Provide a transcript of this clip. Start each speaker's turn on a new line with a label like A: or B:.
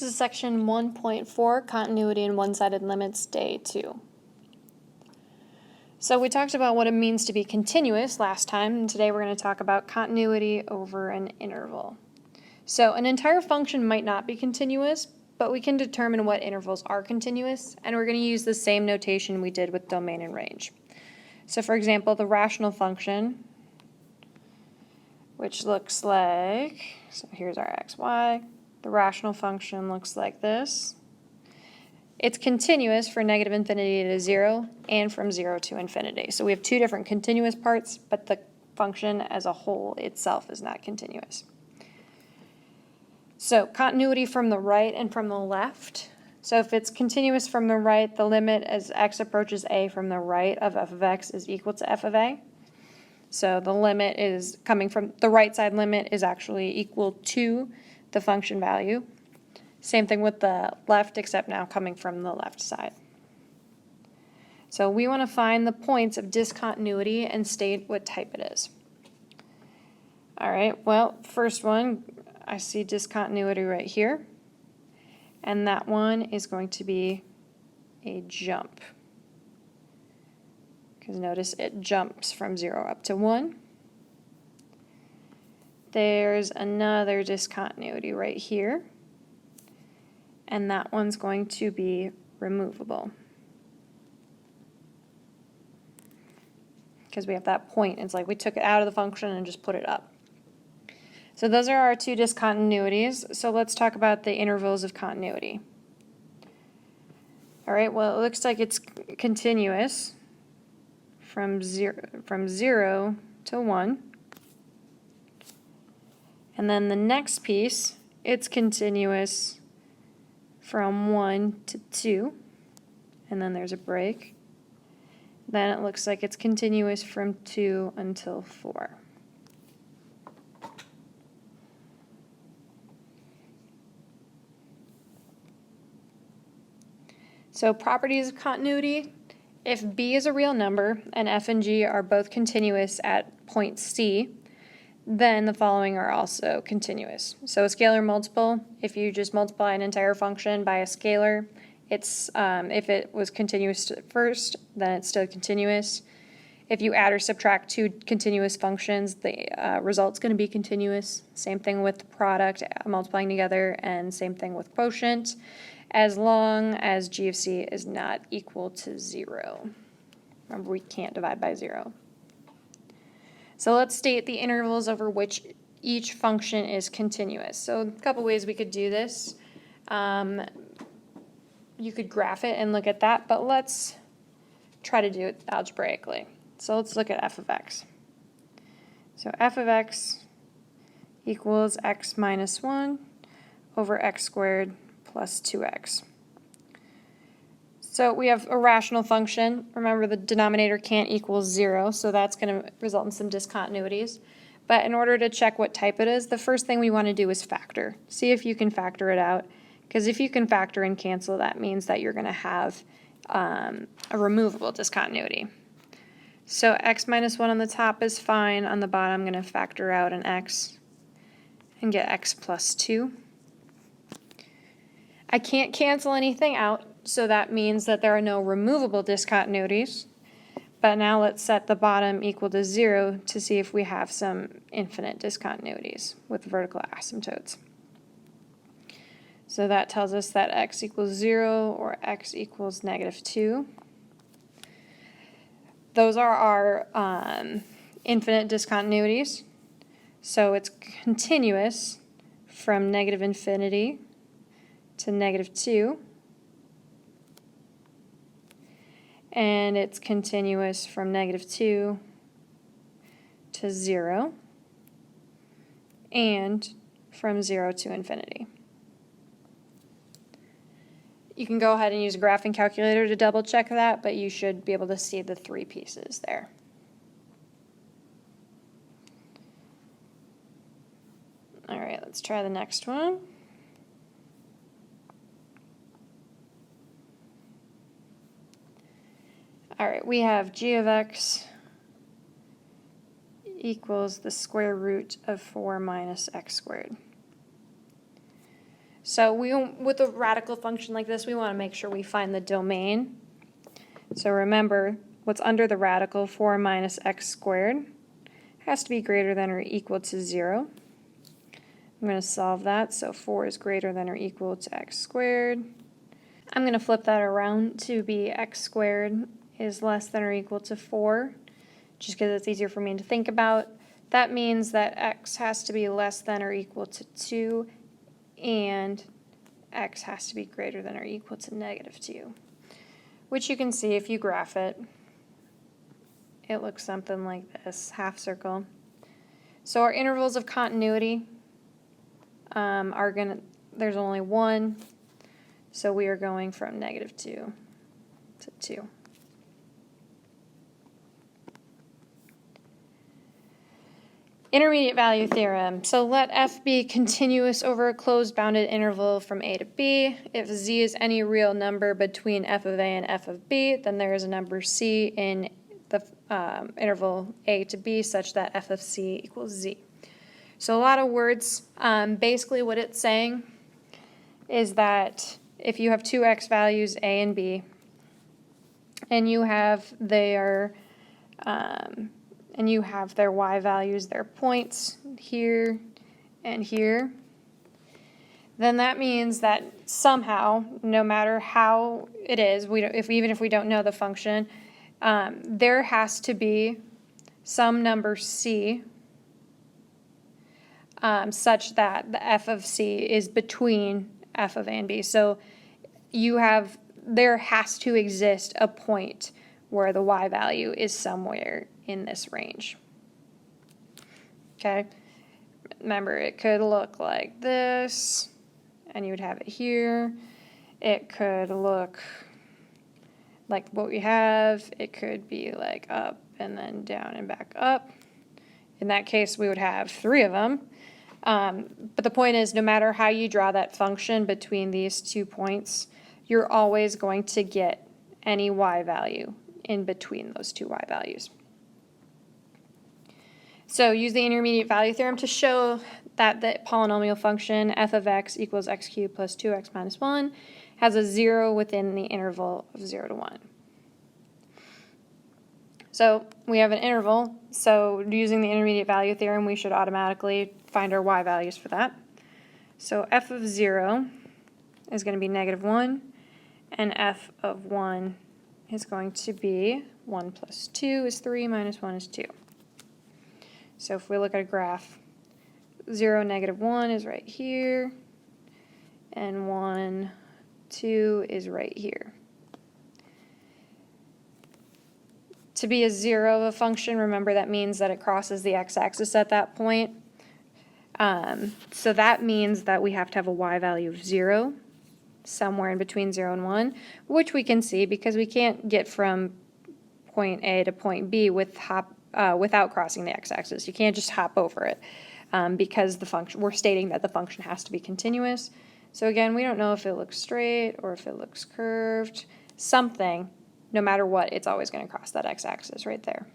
A: This is section 1.4, continuity and one-sided limits, day 2. So we talked about what it means to be continuous last time, and today we're going to talk about continuity over an interval. So an entire function might not be continuous, but we can determine what intervals are continuous, and we're going to use the same notation we did with domain and range. So for example, the rational function, which looks like, so here's our x, y. The rational function looks like this. It's continuous for negative infinity to 0 and from 0 to infinity. So we have two different continuous parts, but the function as a whole itself is not continuous. So continuity from the right and from the left. So if it's continuous from the right, the limit as x approaches a from the right of f of x is equal to f of a. So the limit is coming from the right side limit is actually equal to the function value. Same thing with the left, except now coming from the left side. So we want to find the points of discontinuity and state what type it is. All right, well, first one, I see discontinuity right here. And that one is going to be a jump. Because notice it jumps from 0 up to 1. There's another discontinuity right here. And that one's going to be removable. Because we have that point. It's like we took it out of the function and just put it up. So those are our two discontinuities. So let's talk about the intervals of continuity. All right, well, it looks like it's continuous from 0 to 1. And then the next piece, it's continuous from 1 to 2. And then there's a break. Then it looks like it's continuous from 2 until 4. So properties of continuity, if b is a real number and f and g are both continuous at point C, then the following are also continuous. So a scalar multiple, if you just multiply an entire function by a scalar, it's if it was continuous at first, then it's still continuous. If you add or subtract two continuous functions, the result's going to be continuous. Same thing with product, multiplying together, and same thing with quotient, as long as g of c is not equal to 0. Remember, we can't divide by 0. So let's state the intervals over which each function is continuous. So a couple ways we could do this. You could graph it and look at that, but let's try to do it algebraically. So let's look at f of x. So f of x equals x minus 1 over x squared plus 2x. So we have a rational function. Remember, the denominator can't equal 0, so that's going to result in some discontinuities. But in order to check what type it is, the first thing we want to do is factor. See if you can factor it out. Because if you can factor and cancel, that means that you're going to have a removable discontinuity. So x minus 1 on the top is fine. On the bottom, I'm going to factor out an x and get x plus 2. I can't cancel anything out, so that means that there are no removable discontinuities. But now let's set the bottom equal to 0 to see if we have some infinite discontinuities with vertical asymptotes. So that tells us that x equals 0 or x equals negative 2. Those are our infinite discontinuities. So it's continuous from negative infinity to negative 2. And it's continuous from negative 2 to 0. And from 0 to infinity. You can go ahead and use a graphing calculator to double check that, but you should be able to see the three pieces there. All right, let's try the next one. All right, we have g of x equals the square root of 4 minus x squared. So with a radical function like this, we want to make sure we find the domain. So remember, what's under the radical, 4 minus x squared, has to be greater than or equal to 0. I'm going to solve that, so 4 is greater than or equal to x squared. I'm going to flip that around to be x squared is less than or equal to 4, just because it's easier for me to think about. That means that x has to be less than or equal to 2, and x has to be greater than or equal to negative 2, which you can see if you graph it. It looks something like this, half circle. So our intervals of continuity there's only one, so we are going from negative 2 to 2. Intermediate value theorem. So let f be continuous over a closed bounded interval from a to b. If z is any real number between f of a and f of b, then there is a number c in the interval a to b such that f of c equals z. So a lot of words. Basically what it's saying is that if you have two x values, a and b, and you have their y values, their points here and here, then that means that somehow, no matter how it is, even if we don't know the function, there has to be some number c such that the f of c is between f of a and b. So there has to exist a point where the y value is somewhere in this range. Okay, remember it could look like this, and you would have it here. It could look like what we have. It could be like up and then down and back up. In that case, we would have 3 of them. But the point is, no matter how you draw that function between these 2 points, you're always going to get any y value in between those 2 y values. So use the intermediate value theorem to show that the polynomial function f of x equals x cubed plus 2x minus 1 has a 0 within the interval of 0 to 1. So we have an interval, so using the intermediate value theorem, we should automatically find our y values for that. So f of 0 is going to be negative 1, and f of 1 is going to be 1 plus 2 is 3 minus 1 is 2. So if we look at a graph, 0, negative 1 is right here, and 1, 2 is right here. To be a 0 of a function, remember that means that it crosses the x-axis at that point. So that means that we have to have a y value of 0, somewhere in between 0 and 1, which we can see because we can't get from point A to point B without crossing the x-axis. You can't just hop over it because we're stating that the function has to be continuous. So again, we don't know if it looks straight or if it looks curved. Something, no matter what, it's always going to cross that x-axis right there.